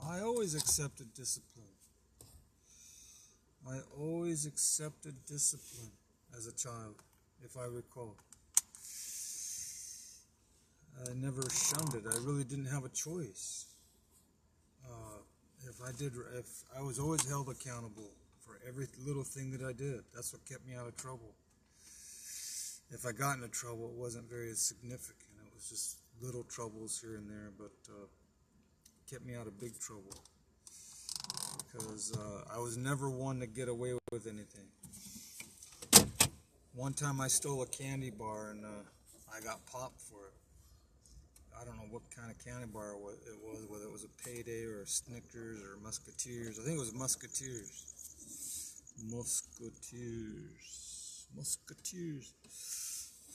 I always accepted discipline. I always accepted discipline as a child, if I recall. I never shunned it. I really didn't have a choice. If I was always held accountable for every little thing that I did. That's what kept me out of trouble. If I got into trouble, it wasn't very significant. It was just little troubles here and there, but kept me out of big trouble. Because I was never one to get away with anything. One time I stole a candy bar and I got popped for it. I don't know what kind of candy bar it was, whether it was a Payday or a Snickers or Musketeers. I think it was Musketeers. Musketeers.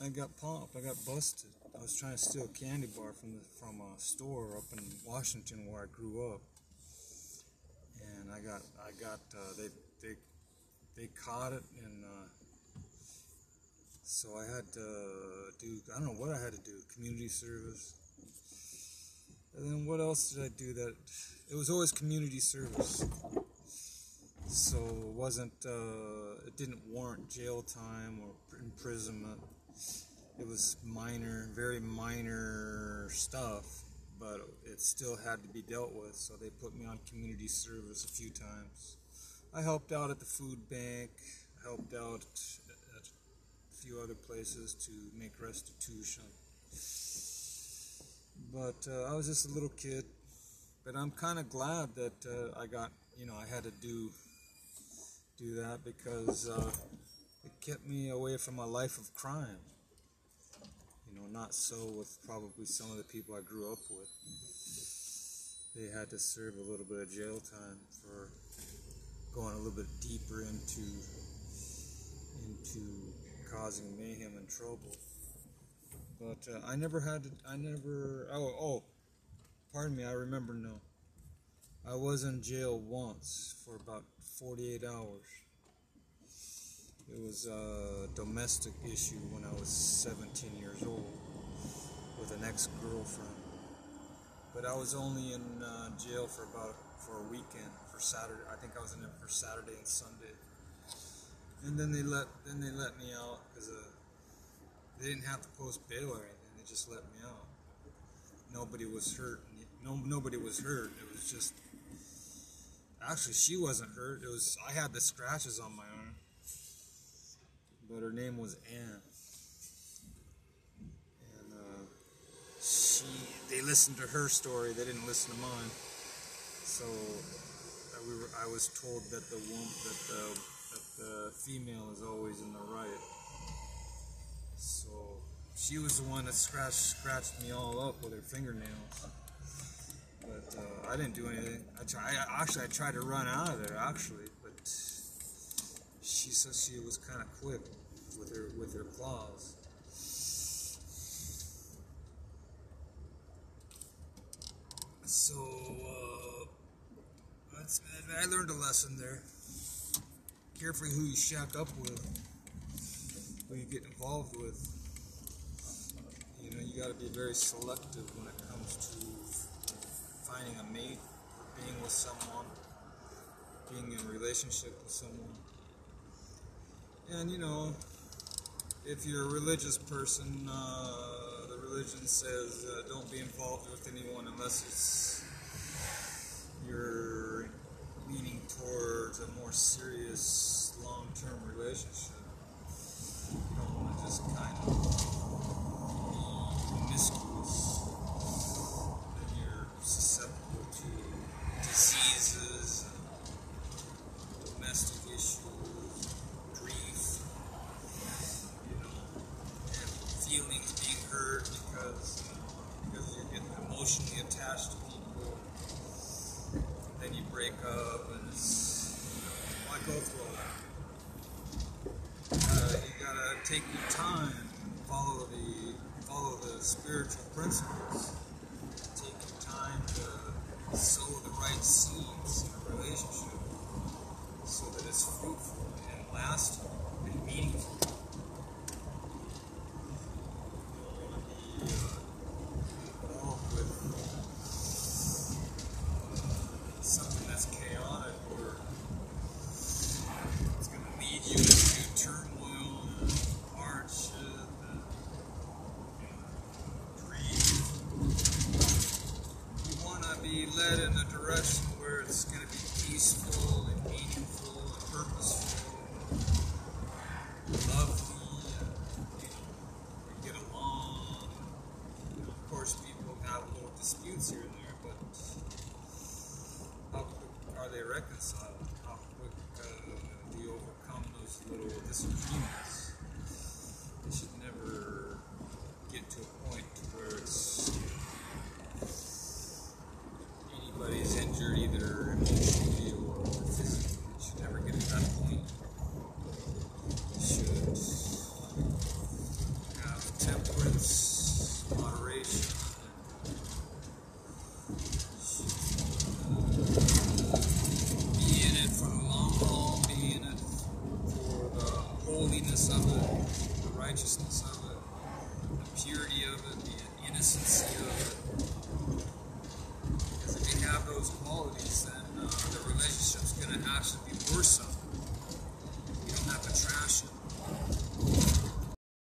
I got popped. I got busted. I was trying to steal a candy bar from a store up in Washington where I grew up, and they caught it, and so I had to do, I don't know what I had to do, community service. And then what else did I do? That it was always community service, so it wasn't, it didn't warrant jail time or imprisonment. It was minor, very minor stuff, but it still had to be dealt with, so they put me on community service a few times. I helped out at the food bank, helped out at a few other places to make restitution. But I was just a little kid, but I'm kind of glad that I had to do that, because it kept me away from a life of crime. Not so with probably some of the people I grew up with. They had to serve a little bit of jail time for going a little bit deeper into causing mayhem and trouble. But pardon me, I remember now. I was in jail once for about 48 hours. It was a domestic issue when I was 17 years old with an ex-girlfriend. But I was only in jail for a weekend, for Saturday. I think I was in there for Saturday and Sunday. And then they let me out because they didn't have to post bail or anything. They just let me out. Nobody was hurt. Nobody was hurt. It was just, actually she wasn't hurt. I had the scratches on my arm. But her name was Anne, and they listened to her story. They didn't listen to mine. So I was told that the female is always in the right. So she was the one that scratched me all up with her fingernails. But I didn't do anything. I tried to run out of there but she said she was kind of quick with her claws. So I learned a lesson there. Carefully who you shack up with, who you get involved with. You got to be very selective when it comes to finding a mate, or being with someone, being in a relationship with someone. And if you're a religious person, the religion says don't be involved with anyone unless you're leaning towards a more serious long-term relationship. You don't want to just kind of be promiscuous. Then you're susceptible to diseases, domestic issues, grief, and feelings being hurt because you're getting emotionally attached to people. Then you break up, and why go through all that? You gotta take your time, follow the spiritual principles. Take your time to sow the right seeds in a relationship so that it's fruitful and lasting and meaningful. You don't want to be involved with led in a direction where it's going to be peaceful and meaningful and purposeful, lovely, we get along. Of course, people have little disputes here and there, but how quick are they reconciled? How quick do you overcome those little disagreements? It should never get to a point where it's anybody's injured either emotionally or physically. It should never get to that point. It should have temperance, moderation, be in it for the long haul, be in it for the holiness of it, the righteousness of it, the purity of it, the innocency of it. Because if you have those qualities, then the relationship's going to actually be worth something.